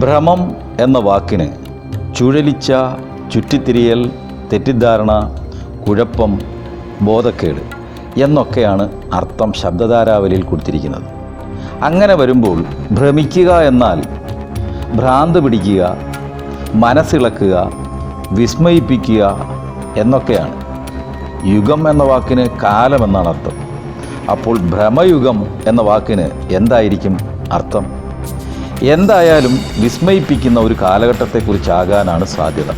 ഭ്രമം എന്ന വാക്കിന് ചുഴലിച്ച, ചുറ്റിത്തിരിയൽ, തെറ്റിദ്ധാരണ, കുഴപ്പം, ബോധക്കേട് എന്നൊക്കെയാണ് അർത്ഥം ശബ്ദധാരാവലിയിൽ കൊടുത്തിരിക്കുന്നത്. അങ്ങനെ വരുമ്പോൾ ഭ്രമിക്കുക എന്നാൽ ഭ്രാന്ത് പിടിക്കുക, മനസ്സിളക്കുക, വിസ്മയിപ്പിക്കുക എന്നൊക്കെയാണ്. യുഗം എന്ന വാക്കിന് കാലമെന്നാണ് അർത്ഥം. അപ്പോൾ ഭ്രമയുഗം എന്ന വാക്കിന് എന്തായിരിക്കും അർത്ഥം? എന്തായാലും വിസ്മയിപ്പിക്കുന്ന ഒരു കാലഘട്ടത്തെക്കുറിച്ചാകാനാണ് സാധ്യത.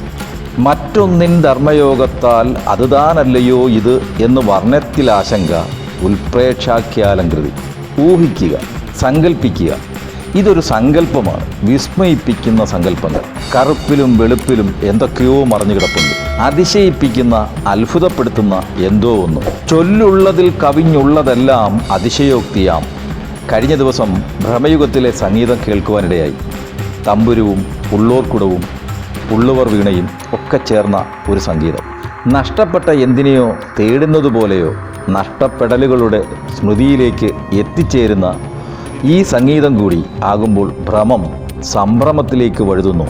മറ്റൊന്നിൻ ധർമ്മയോഗത്താൽ അതുതാനല്ലയോ ഇത് എന്ന് വർണ്ണത്തിലാശങ്ക, ഉൽപ്രേക്ഷാഖ്യാലങ്കൃതി. ഊഹിക്കുക, സങ്കല്പിക്കുക. ഇതൊരു സങ്കല്പമാണ്, വിസ്മയിപ്പിക്കുന്ന സങ്കല്പങ്ങൾ. കറുപ്പിലും വെളുപ്പിലും എന്തൊക്കെയോ മറിഞ്ഞു കിടപ്പുണ്ട്. അതിശയിപ്പിക്കുന്ന, അത്ഭുതപ്പെടുത്തുന്ന എന്തോ ഒന്ന്. ചൊല്ലുള്ളതിൽ കവിഞ്ഞുള്ളതെല്ലാം അതിശയോക്തിയാം. കഴിഞ്ഞ ദിവസം ഭ്രമയുഗത്തിലെ സംഗീതം കേൾക്കുവാനിടയായി. തമ്പുരുവും ഉള്ളോർക്കുടവും ഉള്ളുവർ വീണയും ഒക്കെ ചേർന്ന ഒരു സംഗീതം. നഷ്ടപ്പെട്ട എന്തിനെയോ തേടുന്നതുപോലെയോ നഷ്ടപ്പെടലുകളുടെ സ്മൃതിയിലേക്ക് എത്തിച്ചേരുന്ന ഈ സംഗീതം കൂടി ആകുമ്പോൾ ഭ്രമം സംഭ്രമത്തിലേക്ക് വഴുതുന്നു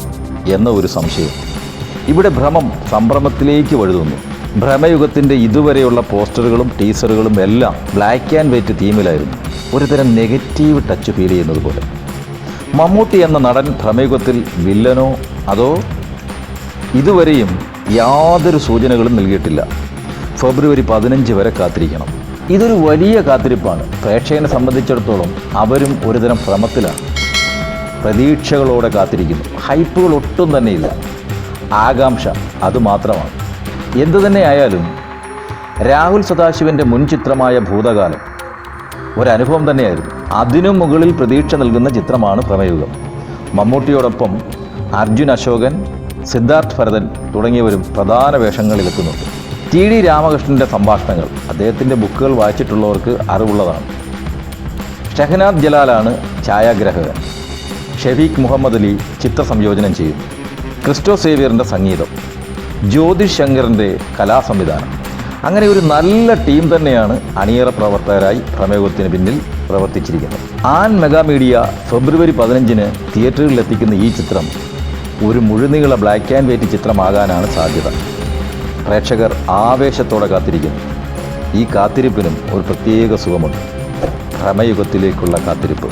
എന്ന ഒരു സംശയം. ഇവിടെ ഭ്രമം സംഭ്രമത്തിലേക്ക് വഴുതുന്നു. ഭ്രമയുഗത്തിൻ്റെ ഇതുവരെയുള്ള പോസ്റ്ററുകളും ടീസറുകളും എല്ലാം ബ്ലാക്ക് ആൻഡ് വൈറ്റ് തീമിലായിരുന്നു. ഒരുതരം നെഗറ്റീവ് ടച്ച് ഫീൽ ചെയ്യുന്നത് പോലെ. മമ്മൂട്ടി എന്ന നടൻ ഭ്രമയുഗത്തിൽ വില്ലനോ അതോ? ഇതുവരെയും യാതൊരു സൂചനകളും നൽകിയിട്ടില്ല. ഫെബ്രുവരി 15 വരെ കാത്തിരിക്കണം. ഇതൊരു വലിയ കാത്തിരിപ്പാണ്. പ്രേക്ഷകനെ സംബന്ധിച്ചിടത്തോളം അവരും ഒരുതരം ഭ്രമത്തിലാണ്. പ്രതീക്ഷകളോടെ കാത്തിരിക്കുന്നു. ഹൈപ്പുകൾ ഒട്ടും തന്നെയില്ല. ആകാംക്ഷ അതുമാത്രമാണ്. എന്തു തന്നെ ആയാലും രാഹുൽ സദാശിവൻ്റെ മുൻ ചിത്രമായ ഭൂതകാലം ഒരനുഭവം തന്നെയായിരുന്നു. അതിനും മുകളിൽ പ്രതീക്ഷ നൽകുന്ന ചിത്രമാണ് ഭ്രമയുഗം. മമ്മൂട്ടിയോടൊപ്പം അർജുൻ അശോകൻ, സിദ്ധാർത്ഥ് ഭരതൻ തുടങ്ങിയവരും പ്രധാന വേഷങ്ങളിലെത്തുന്നുണ്ട്. ടി.ഡി. രാമകൃഷ്ണൻ്റെ സംഭാഷണങ്ങൾ, അദ്ദേഹത്തിൻ്റെ ബുക്കുകൾ വായിച്ചിട്ടുള്ളവർക്ക് അറിവുള്ളതാണ്. ഷഹനാദ് ജലാലാണ് ഛായാഗ്രാഹകൻ. ഷെഫീഖ് മുഹമ്മദ് അലി ചിത്രസംയോജനം ചെയ്യും. ക്രിസ്റ്റോ സേവ്യറിൻ്റെ സംഗീതം, ജ്യോതിഷ് ശങ്കറിൻ്റെ കലാസംവിധാനം. അങ്ങനെ ഒരു നല്ല ടീം തന്നെയാണ് അണിയറ പ്രവർത്തകരായി ഭ്രമയുഗത്തിന് പിന്നിൽ പ്രവർത്തിച്ചിരിക്കുന്നത്. ആൻ മെഗാമീഡിയ ഫെബ്രുവരി 15 തിയേറ്ററുകളിലെത്തിക്കുന്ന ഈ ചിത്രം ഒരു മുഴുനീള ബ്ലാക്ക് ആൻഡ് വൈറ്റ് ചിത്രമാകാനാണ് സാധ്യത. പ്രേക്ഷകർ ആവേശത്തോടെ കാത്തിരിക്കുന്നു. ഈ കാത്തിരിപ്പിനും ഒരു പ്രത്യേക സുഖമുണ്ട്. ഭ്രമയുഗത്തിലേക്കുള്ള കാത്തിരിപ്പ്.